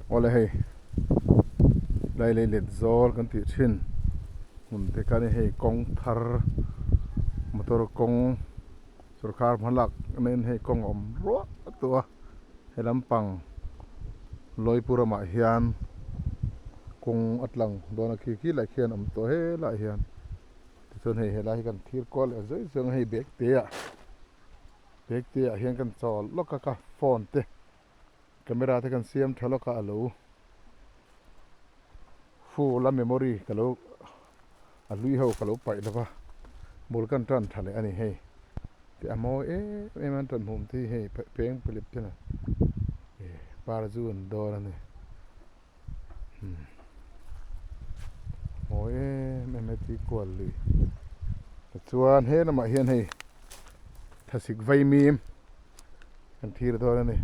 ole hei lai le let zol kan ti thin mun te kan hei kong thar motor kong sarkar phalak nen hei kong om ro tua helam pang loi pura ma hian kong atlang dona ki lai khian om to he la hian ti chon hei helai kan thir kol zoi zong hei bek te hian kan chol loka ka phone te camera te kan siam thaloka alo full la memory kalo alui ho kalo pai lova mul kan tan thale ani hei ti amo man tan hum thi hei peng pilip te na par jun dor ani me ti kwal li chuan he na ma hian hei thasik vai mim kan thir dor ani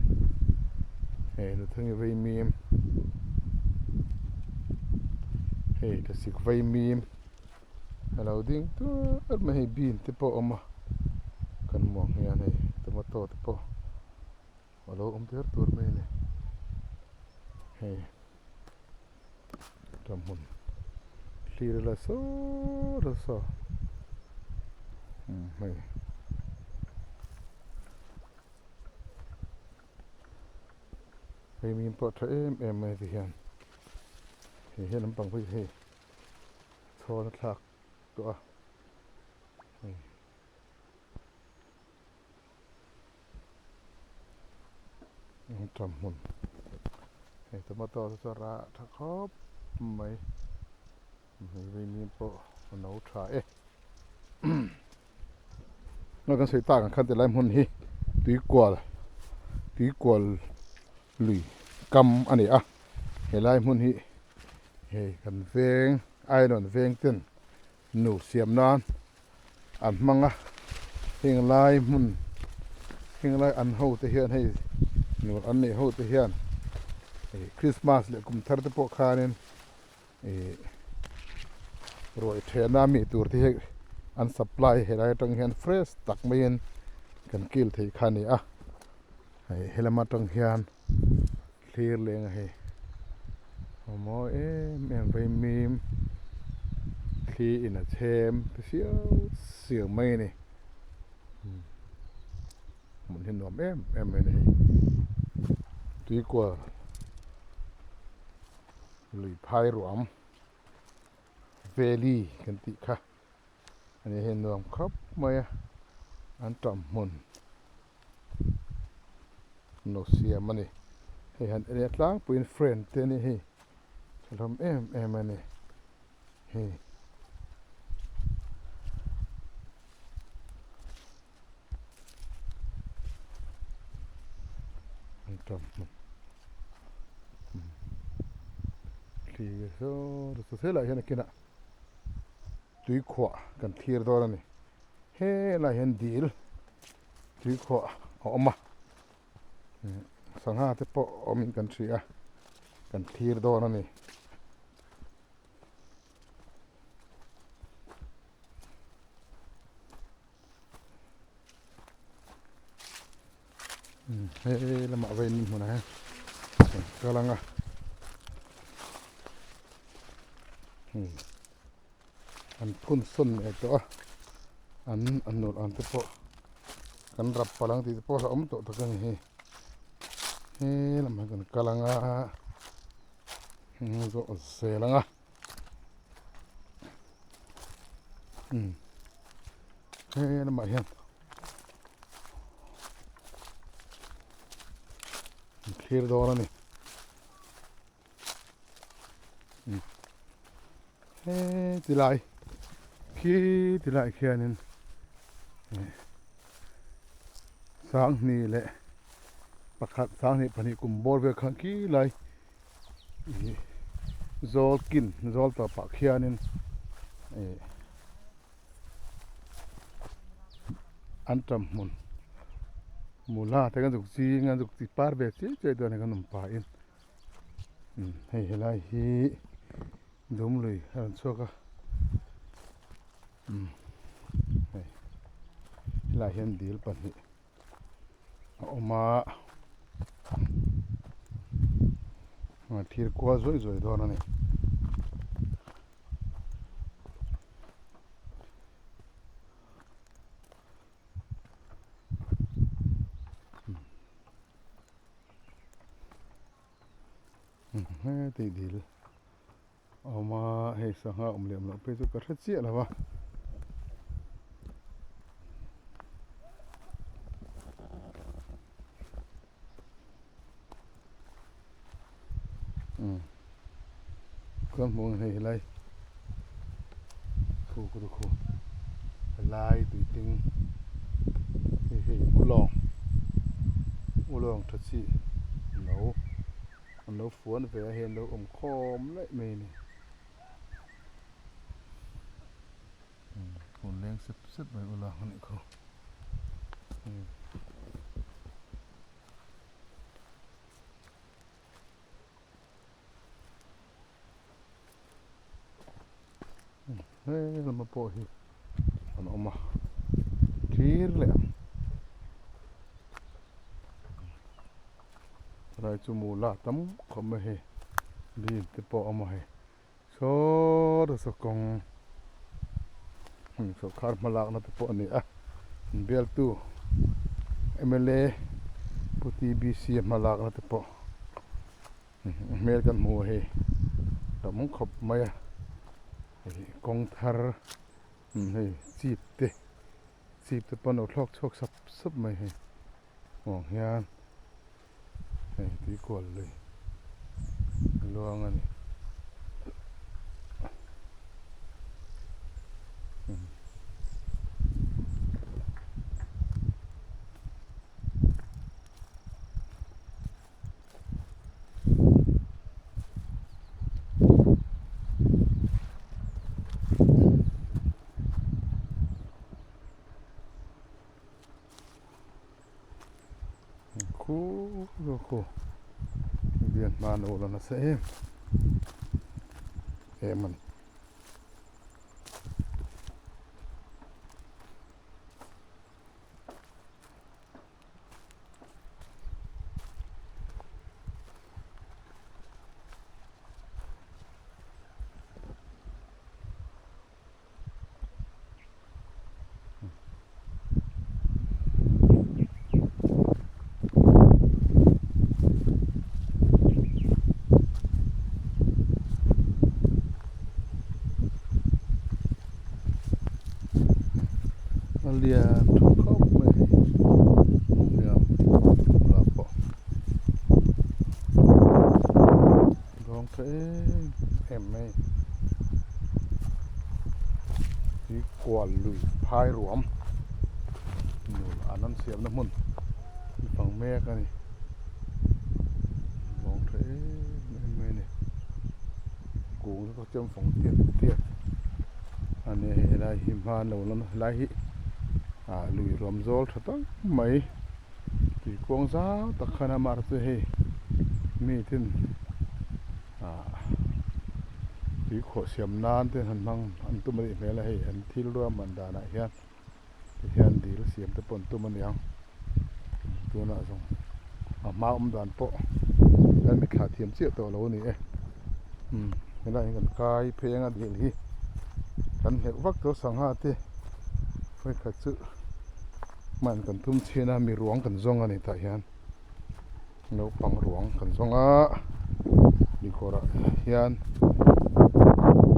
hei nu thungi vai mim hei thasik vai mim alo ding tu ma hei bin te po oma kan mo hian hei tomato te po alo ter tur me ni hei tamun clear la so hei hei mim po tha mai ti hian hei hian pang phei hei thon thak to a tamun hei tomato so ra tha khop mai hei mim po nấu tha nó kan sei ta kan khan te lai mun hi tui kwal lui kam ani a helai mun hi hei kan veng ai non veng ten nu siam nan an manga hing lai an ho te hian hei nu an nei ho te hian Christmas le kum thar te po khanin roi thena mi tur te hei an supply helai tang hian fresh tak main kan kil thei khani a hei helama tang hian clear leng hei mo vai mim khi in a them siêu mai ni mun hin nom mai ni tui kwa lui phai ruam valley kan ti kha ani hin nom khop mai an tam mun no siam ani hei han ene tlang puin friend te ni hei lam ani hei an tam mun khi so se la hian kina tui khwa kan thir dor ani he la hian dil tui khwa oma sangha te po omin kan thria kan thir dor ani he lama vai ni huna ha kalanga an phun sun e to an nur an te po kan rap palang ti po om to to kan he lama kan kalanga go selanga he lama hian clear dor ani he tilai khianin sang ni le pakhat sang ni pani kum bor ve khan ki lai zol ta pa khianin antam mun mula te kan juk ti par be chi che do ne kan pa in hei helai hi dum lui han choka hei helai hian dil pan hi oma thir kwa zoi zoi dawn ani he ti dil ama he sanga umlem lo pe chu ka thach chia lawa con mong này lại khu khu lại tùy tiếng he u long thật sự nấu phun về hiện nấu khom lại mày này phun lên sứt vậy u long này không là mà bồi nó mà thir lẹ rồi chú mù la tắm không mà he đi tới bộ mà he số đó số con số khát mà lạc nó tới bộ này à bel tu MLA puti BC mà lạc nó tới bộ American mù he đó muốn khop mày con thar hey chip te pon o thlok chok sap mai he ong hian hey ti kol le luang ani khu điện màn ổ là nó sẽ em mình liền thuộc khóc mày liền là bỏ con thế em mày thì quả lùi phai ruộng nhiều anh ăn xiêm nó mồn bằng me cái này con thế em mày này cũ nó có châm phòng tiền anh này là hiểm han lâu lắm lại lùi rầm rol thật đó mấy thì quang giá tất cả nam ở đây he mi tin thì khó xiêm nan thì hắn mang anh tụi mình về là he hắn thi đua mình đã này hiền thì hiền thì nó xiêm tới bọn tụi mình nhau tụi nó xong mà đoàn bộ nên mình khá thiểm chiết tàu lâu này cái này còn cài phê ngay đi đi hắn hiện vắt cho sang ha thì phải thật sự mình cần thum chia na mi ruộng cần zong anh tại hiền nấu bằng ruộng cần zong đi qua hiền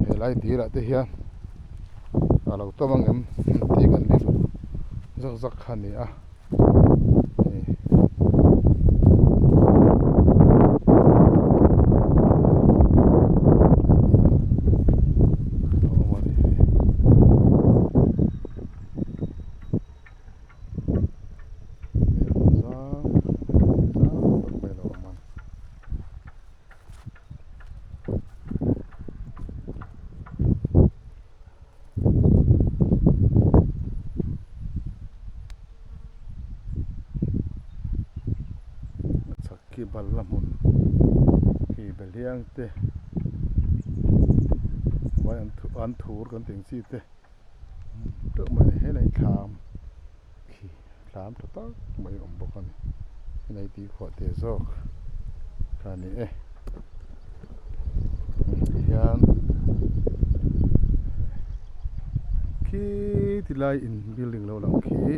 hệ lại tí lại tới hiền lâu to bằng em tí cần đi rắc rắc khăn này ki ballamun ki beliang te vai an thur kan ting si te to mai he lai tham ki tham to tak mai om bokan nei ti kho te zok khani ที่ไล่อินบิลดิ้งเราหลังขี้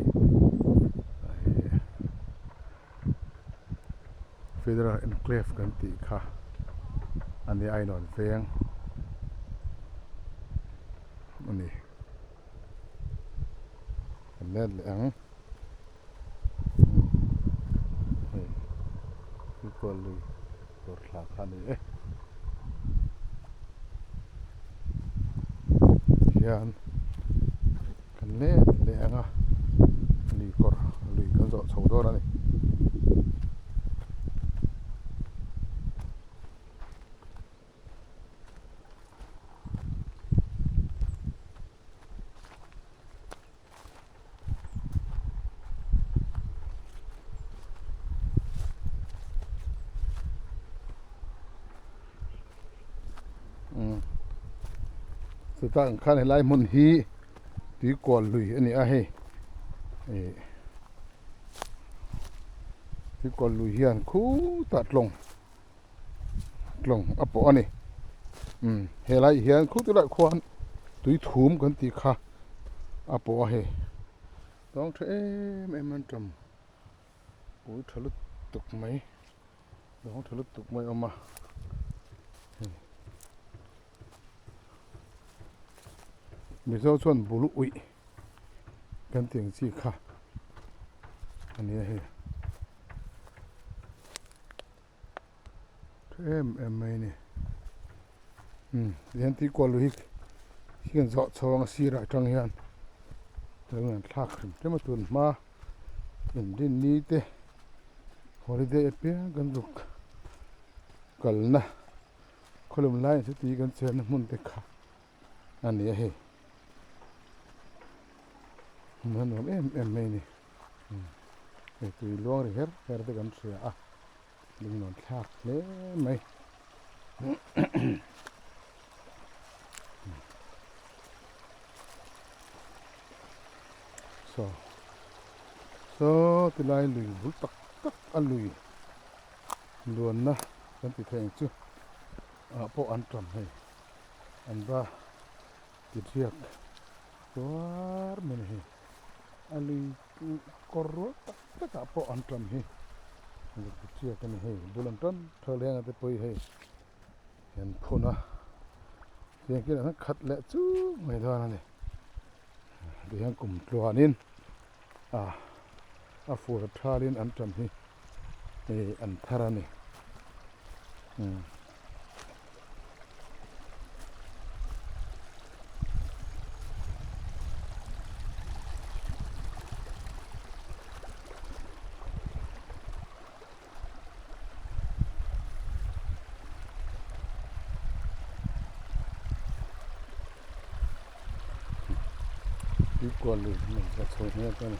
เฟเดอรัลเอ็นเคลฟกันตีค่ะอันนี้ไอ้หนอนเฟียงอันนี้อันเล่นเหลืองคือคนเลยรถหลักคันนี้ยันกันเล่นเหลืองอ่ะลีกอร์ลีกันจะสาวตัวนั่นเองสุดท้ายขั้นไล่มุนฮีตีกอลลุยอันนี้อะเฮ้ตีกอลลุยเฮียนคู่ตัดลงอัปปอันนี้เฮไลเฮียนคู่ตัวละควานตุยถุมกันตีค่ะอัปปะเฮต้องเทมันจำโอ้ยทะลุตกไหมต้องทะลุตกไหมเอามามีเจ้าส่วนบุรุษกันเตียงสีค่ะอันนี้เฮ้ไม่เนี่ยเรียนที่กอลุยเขียนสอดสองสีระจังเฮียนเรื่องทักขึ้นจะมาตุนมาดินนี้เต้ฮอลิเดย์เปียกันลุกกันนะคนละไล่สติกันเสียนมุนเตค่ะอันนี้เฮ้มันไม่นี่ตัวล่วงเลยเดี๋ยวกันเสียดึงนอนทักเลยไหมโซ่ที่ไล่ลุยบุตักอันลุยล้วนนะกันติดแทงจู่พวกอันทำให้อันว่าติดเรียกตัวมันให้อันลุยกอร์ตักพวกอันทำให้ติดเรียกกันให้บุลันตันเธอเลี้ยงแต่ปุยให้เห็นพูนะเลี้ยงกินอันขัดและจู่ไม่ได้นั่นเลยเลี้ยงกลุ่มตัวนินฟูดทารินอันทำให้อันทารานี่ดีกว่าเลยมันจะสวยเนี่ยกัน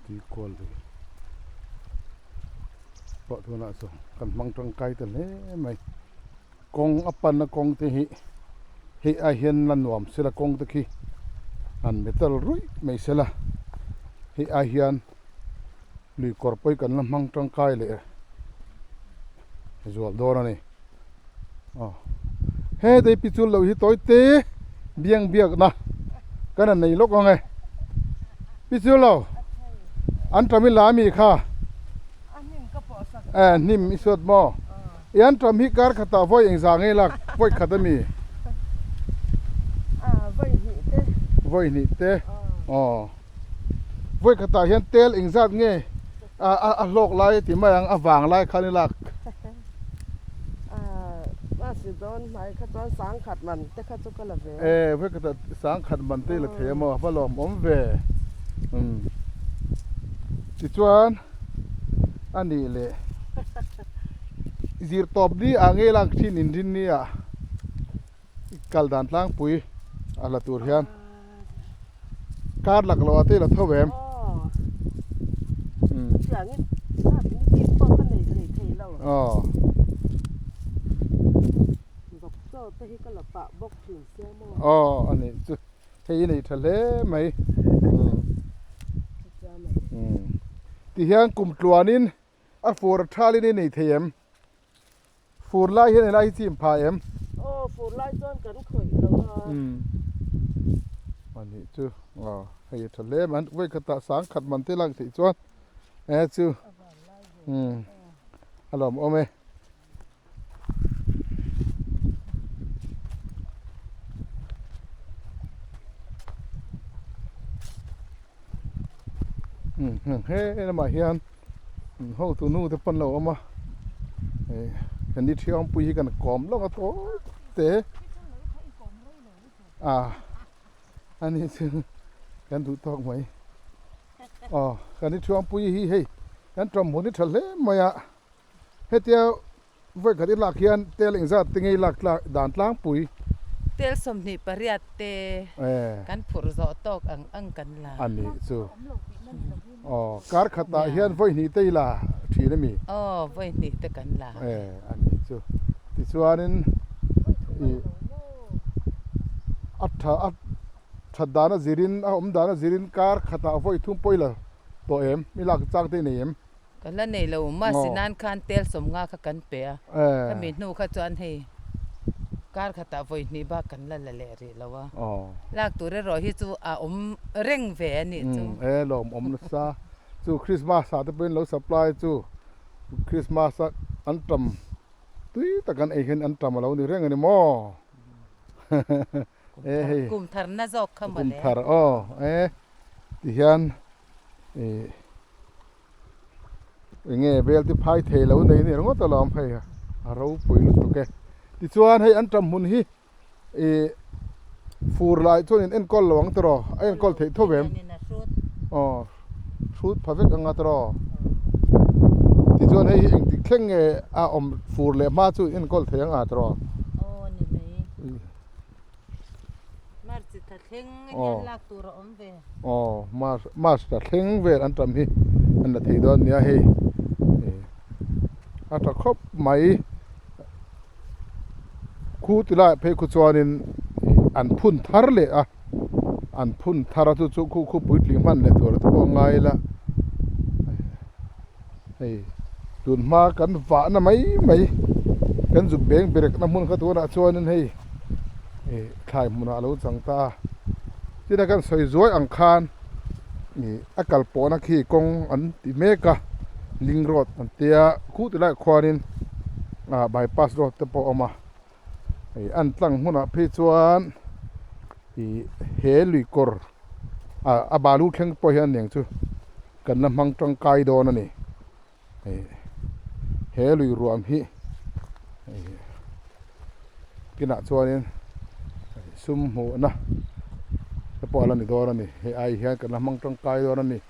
ดีกว่าเลยเพราะตัวน่ะส่งกันมังตรังไกแต่เล่ไม่กองอปันนะกองที่เฮอาเฮียนลันวมเสละกองตะกี้อันเมตัลรุ่ยไม่เสละเฮอาเฮียนลุยกอร์ปอยกันละมังตรังไกเลยจวบโดนนี่เฮ้ได้พิจูเราฮิตอยเตเบียงนะกันนั่นในโลกว่าไงพิจูเราอันทำให้ลามีค่ะนิ่มอิสวดมอยันทำให้การขัดไฟอย่างสางเงลักไฟขัดมีไฟนี่เตไฟขัดเห็นเตลอิงซัดเงโลกไล่ที่ไม่ยังวางไล่คันลักว่าสิโดนไหนขัดสางขัดมันแต่ขัดจุกละเวไฟขัดสางขัดมันเตละเทียมพะลมเวจิตวันอันนี้เลยจีรตอบดีอ่างเอลังที่นินดินนี่กัลดันล่างปุยอะไรตัวเฮียนการหลักเราที่เราเท่าแหวมอย่างนี้ถ้าเป็นที่ป้องกันเลยเทเรา แต่ที่ก็ละปะบกถึงเสียโม อ๋ออันนี้จุเฮ้ยนี่ทะเลไหมจ้าไหม ที่เฮียงกลุ่มตัวนี้อ่ะฟูร์ทาลินี่นี่เทียมฟูร์ไล่เฮียนไล่ที่มพายม โอ้ฟูไล่จนกันข่อยแล้วว่า อันนี้จูอ๋อให้ทะเลมันไว้กระตาสังขัดมันที่ลังสิจวนจูอารมณ์โอเมเฮ้ยน้ำมาเฮียนเขาตัวนู้นจะปั้นเราออกมาเห็นนี่เที่ยวปุยกันกอมแล้วก็โตเตะอันนี้คือกันถูกต้องไหมอ๋อกันนี่เที่ยวปุยเฮ้ยกันจำหัวนี่ทะเลมาอะเฮ้ยเที่ยวไว้กันที่หลักเฮียนเตะลิงซาติงไงหลักด่านล้างปุย เตลสมนิปริยัตเตกันผุรโซตอกอังกันลา อันนี้จูอ๋อการขัดตาเฮียนไว้นี่เตะละทีนั่นมี อ๋อไว้นี่ตะกันลา อันนี้จูที่ส่วนนั้นอัฐดานะจิรินดานะจิรินการขัดตาไว้ทุ่มปอยละตัวมีหลักจังที่นี่กันละเนี่ยเรามาสินานคันเตลสมงากันเปียถ้ามีนูขจรให้การขัดตาไว้นี่บ้ากันละละเรแล้วว่าลากตัวรอฮิจูเร่งแหวนนี่จูลมนัสจูคริสต์มาสอาจจะเป็นเราสัพพลายจูคริสต์มาสอันตรมตุยตะกันเห็นอันตรมเรานี่เร่งอันนี้มั้งกุมทารน่าจอกเข้ามาเลยกุมทารที่เฮียนเงี้ยเบลที่พายเทแล้วนี่เราก็ตลอดไปเราปุยลุตุกที่ส่วนให้อันตรมหุ่นฮีฟูร์ไลส่วนเอ็นกอลหลวงตรอเอ็นกอลเททเวมชุดพาเวกอังตรอที่ส่วนให้เองที่เข่งฟูร์เลมาส่วนเอ็นกอลเทียงอัตรอมาสิตะเข่งยันลากตัวรอมเวมาสตะเข่งเวอันตรมฮีอันนั้นที่โดนเนี่ยให้อัตครบไหมคู่ที่ละเพคุจวนินอันพุ่นทาร์เลยอันพุ่นทาร์ตุจุคู่ปุยลิมันเลยตัวตัวง่ายละดุนมากันฝ่านะไม่กันจุดเบ่งเบรกน้ำมันขัดตัวน่ะจวนินให้คลายมุนาลูจังตาที่นั่นกันสวยอังคารนี่อากาศปอนักขี่กงอันติเมกะลิงรถอันเตียคู่ที่ละควานินบายพาสรถตะปอมาอันตั้งหัวหน้าพิจวนเฮลุยกอร์บาลูแข่งปอยอันอย่างชูกันน้ำมังจังไกโดนนี่เฮลุยรวมฮีกินอะชวนนี่ซุ่มหัวนะตะปอลันนี่โดนนี่เฮไอเฮียกันน้ำมังจังไกโดนนี่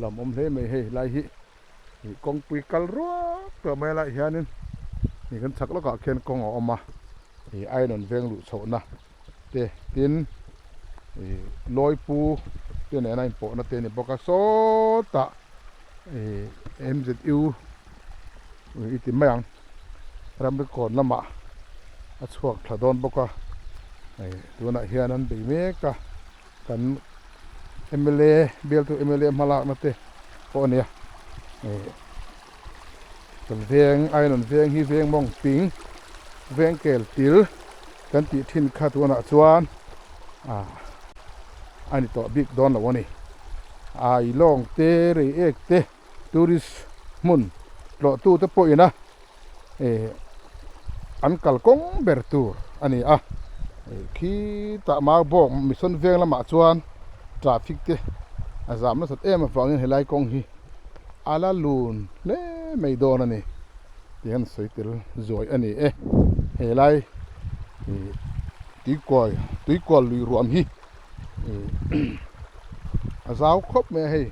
ลำอมเฮไม่เฮไลฮีกองปีกัลรัวตัวไม่ไลเฮียนี่กันสักแล้วก็เขียนกองออกมาไอ้นั่นเวงลุโซนะเตตินลอยปูเตนไหนปอนะเตนี่ปกโซตะMZU อีติไม่ยังรำไปก่อนละมาช่วงถดอนปกตัวน่ะเฮียนั้นดีเมกะกันMLAเบลตัว MLA มาละนะเตพอเนี่ยตัวเวงไอ้นั่นเวงฮีเวงมองปิงเวงเกลติลกันติทินข้าตัวน่ะชวนอันนี้ตัวบิ๊กดอนละวะนี่ไอ้ลองเตเรเอกเตทูริสมุนโลตู้ตะปอยนะอันกัลกงเบอร์ตูอันนี้ขี้ตะมาบอกมิสันเวงละมาชวนทราฟิกเตอาจารย์นั่นสุดมาฟังเฮลัยกงฮีอาลาลูนเล่ไม่โดนอันนี้ที่อันสวยติลสวยอันนี้เฮลัยตีกว่าลุยรวมฮีอาสาวครบไหมให้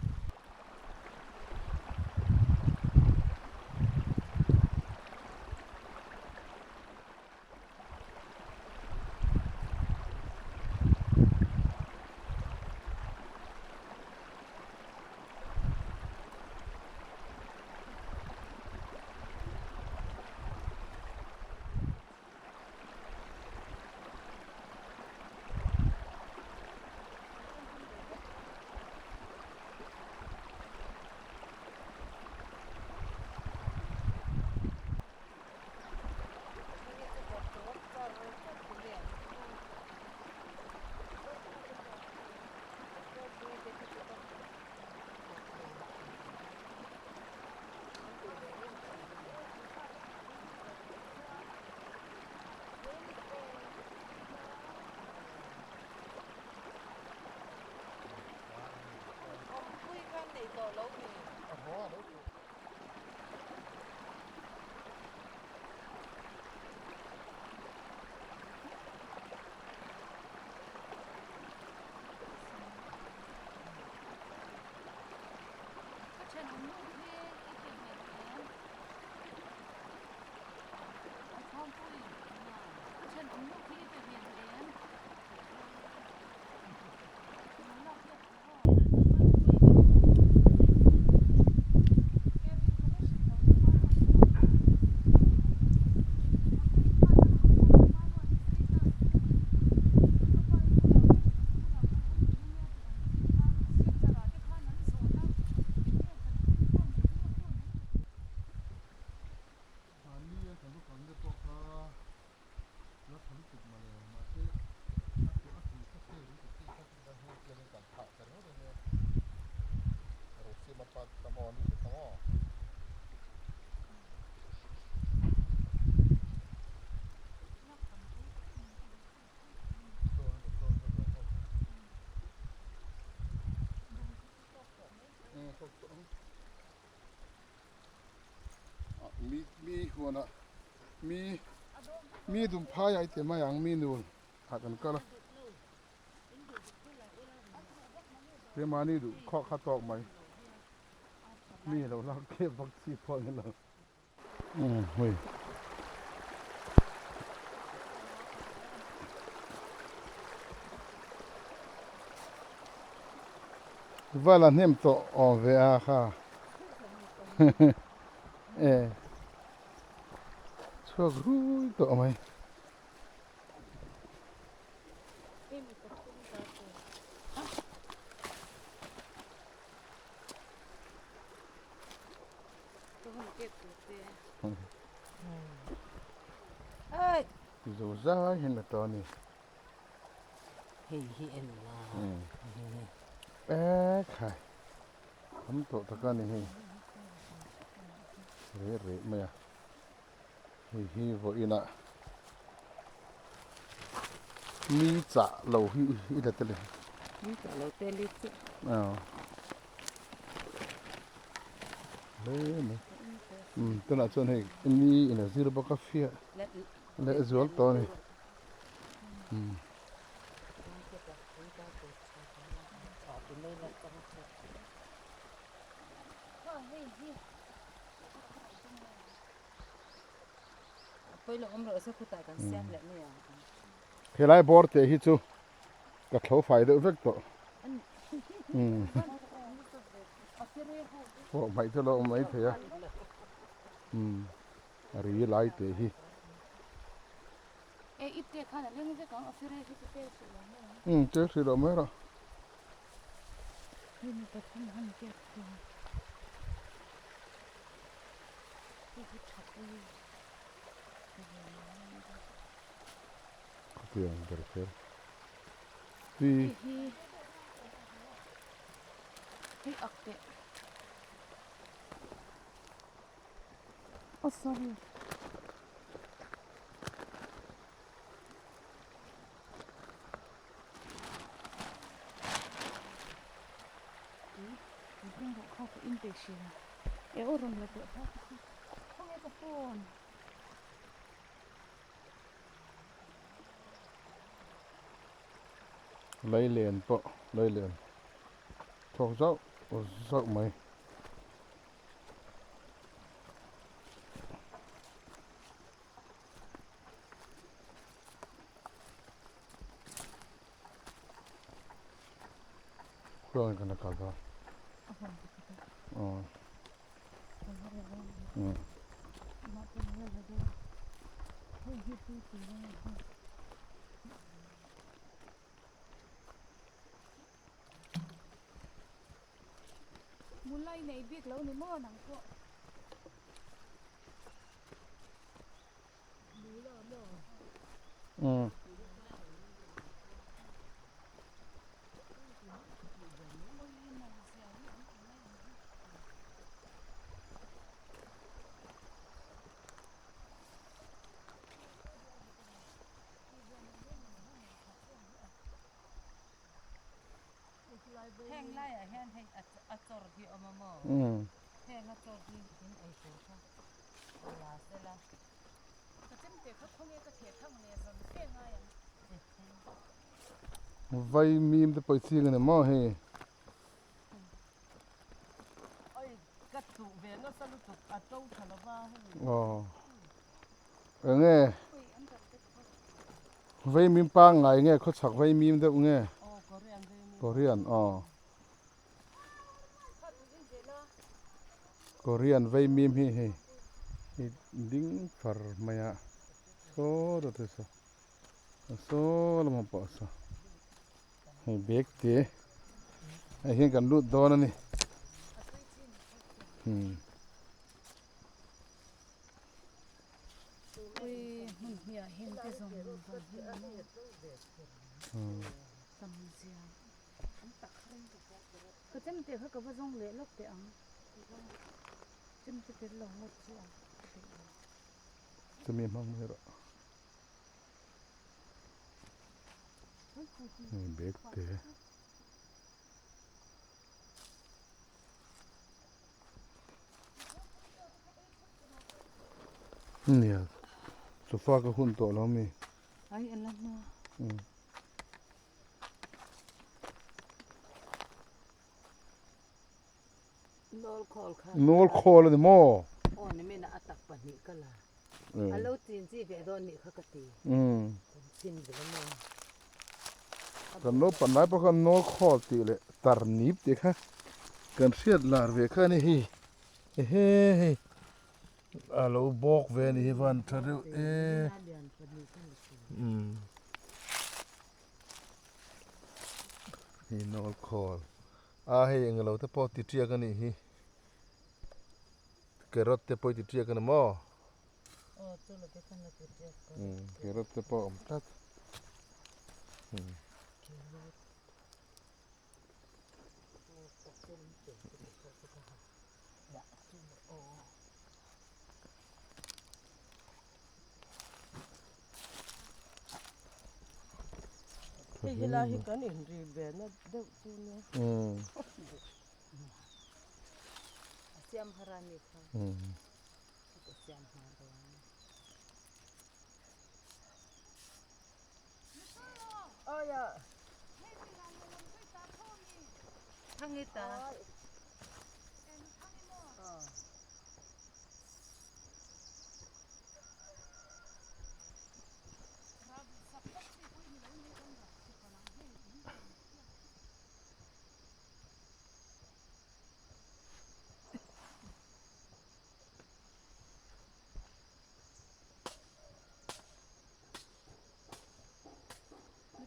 ต่อแล้วนี่ อ๋อแล้ว ก็เชิญผมลูกที่อีกเก็บเห็ดเองพร้อมปุ้ยก็เชิญผมลูกที่เก็บเห็ดเองมีหัวน่ะมีดุมพายไอเต็มมาอย่างมีนูนหักกันก็ละเรียมานี่ดูเคาะข้าตอกไหมมีเราลักเก็บวัคซีนพอกันแล้วเฮ้ยvoilà nem to on verraช่วงรู้ตัวไหม ต้องเก็บตัวเตี้ย เอ้ย dù ra hiện là to này เฮ้ยเอ็นล่ะ bé khai ấm tổ tất cả này rễ mày à hi vội ina mi chả lâu hi là tên này นี่จะเราเตลิสิ lấy này tên là cho này mi là zero bạc cà phê และ lẽ ruột to này ไปลงอมเราสักคุตากันเสียมแหละเนี่ย thế lại bỏ tiền hi chú cả thấu phải được vết to bỏ mấy thứ lo mấy thế à rí lại thế hi เออีเตี้ยข้าเนี่ยเรื่องนี้ก็เอาฟิเรที่เตี้ยสุดแล้วเนี่ย chứ thì đâu mấy rồi นี่มันก็ทำให้เก็บตัวที่ที่ชัดเลย tiền được thế thì ที่ออกเตะโอ้ sorry เรื่องของข้าวอินเตชินเออรวมเลยเดี๋ยวข้าวข้าวไอ้กระโปง lấy liền bộ lấy liền thuộc dốc dốc mấy 그러니까 나가서 응 มุลไลในบิ๊กแล้วในหม้อหนังก็ แห้งไล่ a hian hei a chor hi omamo เฮ้งั้นตัวดีกินไอ้ตัวค่ะลาเสร็จแล้วก็จำเป็นเขาคงจะเทียบทั้งเนี่ยสมเสียง่ายอ่ะ vai mim depois siga na morre ไอ้กระตุกเวนสรุปอัดตู้ทะเลาะ อ๋อnghe vai mim pang ngai nghe khó sạc vai mim đó nghe โอ้ก็เรียนได้นี่ Korean Korean vai mim hi hi ding far maya so do te so lama pa sa hi bek te ai hian kan lut don ani ui mun hia hin te zong van hin mo tam zia ko cham te kha ka ba zong le lok te ang cham te pe lo ngot ziaจะมีมั่งไหมล่ะนี่เบกเตะเนี่ยโซฟาก็หุ่นโตแล้วมี ai an la no โนลคอลค่ะ โนลคอลเลยมั้ง โอ้นี่ไม่น่าตักปนิก็ล่ะฮัลโหลจีนจีเวดอนนี่เขาก็ตีจีนเวดอน กันโนปันไหนเพราะกันโนลคอลตีเลยตาร์นิบเด็กฮะกันเสียดลาร์เวค่นี่ฮีเฮ้เราบอกเวนี่วันทะเลฮีโนลคอลเฮ้ยงั้นเราจะพอติดเชียกันนี่ฮีเกรดจะพอติดเชียกันมั้ง โอ้ตัวเราเป็นคนละตัวเดียวกัน Kira tepo empat.ที่ลาฮิกันอินรีเวนเด็กตัวนี้ เสียมฮารานี่ค่ะเสียมฮาราโอ้ย ทั้งนี้ตา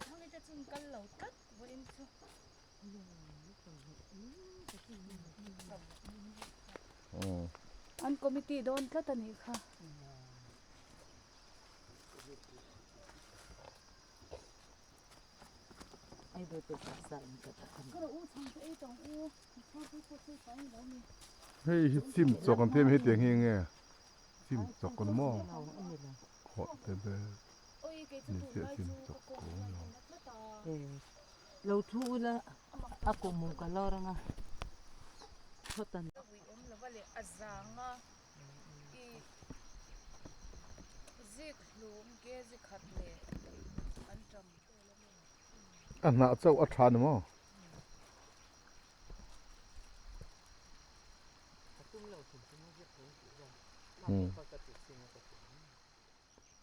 thang ni te chung kal lo tat wo in chu an committee don tlat ani khaไอ้เบอร์ตัวสั่นก็ตัก ko ro u chang te e tong u ko ko ko ko sai lo ni Hey, sim zokan tem hit yang hinge. Sim zokan mo. เราอันนี้ละ Ho te be. oi ke chu Ni tu se lai sim chu ko zok ko ko lai no. na ta เราทูละอากูมุงกันลอรังอ่ะเขาตัน wi om la vale azanga i zik lum ge zik khat le an tam Ana chau athan mo.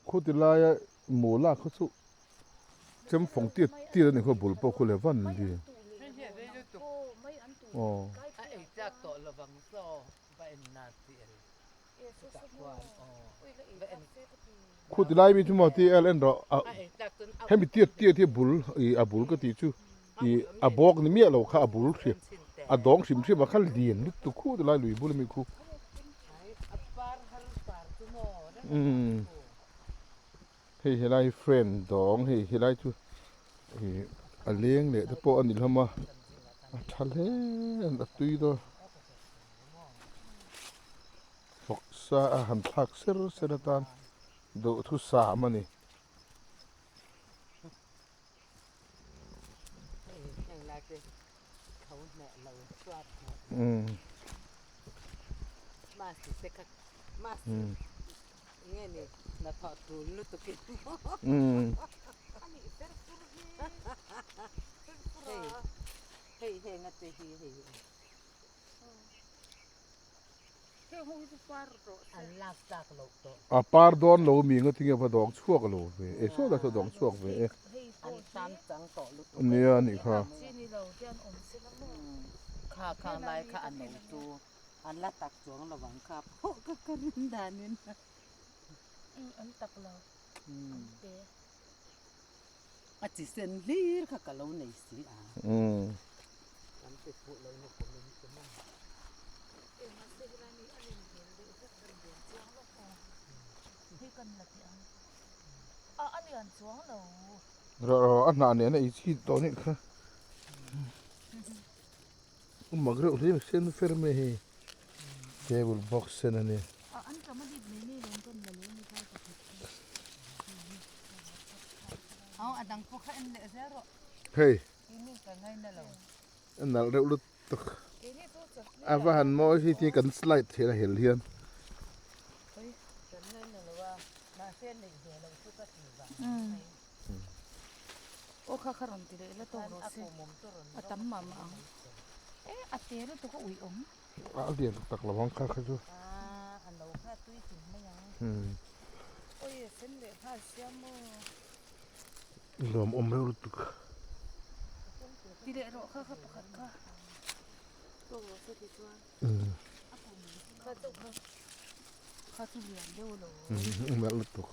Khutila ya mola khusu. Chem phong ti ti ni kho bul po khu le van di. mai an tu Oh. ไอ้จากโตระวังโซ่ไปนาเสีย e so so mo oi la e ta se ta tu Khutila mi tu mo ti elen ro. ไอ้จากจนเอา He mi ti bul i abul ka ti chu. I abok ni mi lo kha abul thi. A dong sim sim ma khal dien lut tu khu de la lui bul mi khu. อัปปาร์ฮัลปาร์ตุโมนะ Hey helai friend dong hey helai chu. Hey a leng le te po an ni lama. A thale an a tui do. Fok sa a han thak ser tan. Do thu sa ma ni. อย่างไรเขาแหน เราสวัสดี มาสิเสกมาสิเงี้ยนี่นาทอดตูลุตุกิเฮ้ยงัดเตะเฮ้ยอันลากจากโลกโต pardon lo mi ngo tinga pa dong chuak lo ve e so da so dong chuak ve e อันตามจังโตลุตุ nia ni kha ข้าข้างไรข้าอันหนูตูอันละตักจวงระวังครับโอ้ก็กระดินดานิน อันตักเราเตะ อาจิเซนลีร์ข้าก็เราในสิอ่ะอันติดปุ๊เลยนกผมเลยจะมั่ง ที่กันละเตียงอันนี้อันสวงเรา ro an na ne na i chi to ni kha magre uri sen ferme he table box sen ne อันก็ไม่ได้นี่ลงต้นเลยนี่ใช่กับ เอาอันดังพวกเขาอันเละซะหรอ hey ที่นี่กันให้นั่นแหละ an nal re lut tak นี่ตัวจับ ava han mo hi ti kan slide the la hel hian เฮ้ยฉันนั่นน่ะว่ามาเส้นหนึ่งเดียวเราชุดก็ถือว่า โอ้ข้าขรมติเลยแล้วตัวรถ อา เสี กู ย มุมตัวรถ ตั้มมามาอัดเตะแล้วตัวก็อุ่ยอม a dia tak la wang kha kha ju อันเราแค่ตุ้ยถึงไม่ยัง โอ้ยเส้นเละผ้าเสียมือ lom om re lut tak ติเลยรอข้าประคัดข้าตัวรถเสียที่ตัวข้าตัวข้าตัวเรียนเร็วเลย um lut tak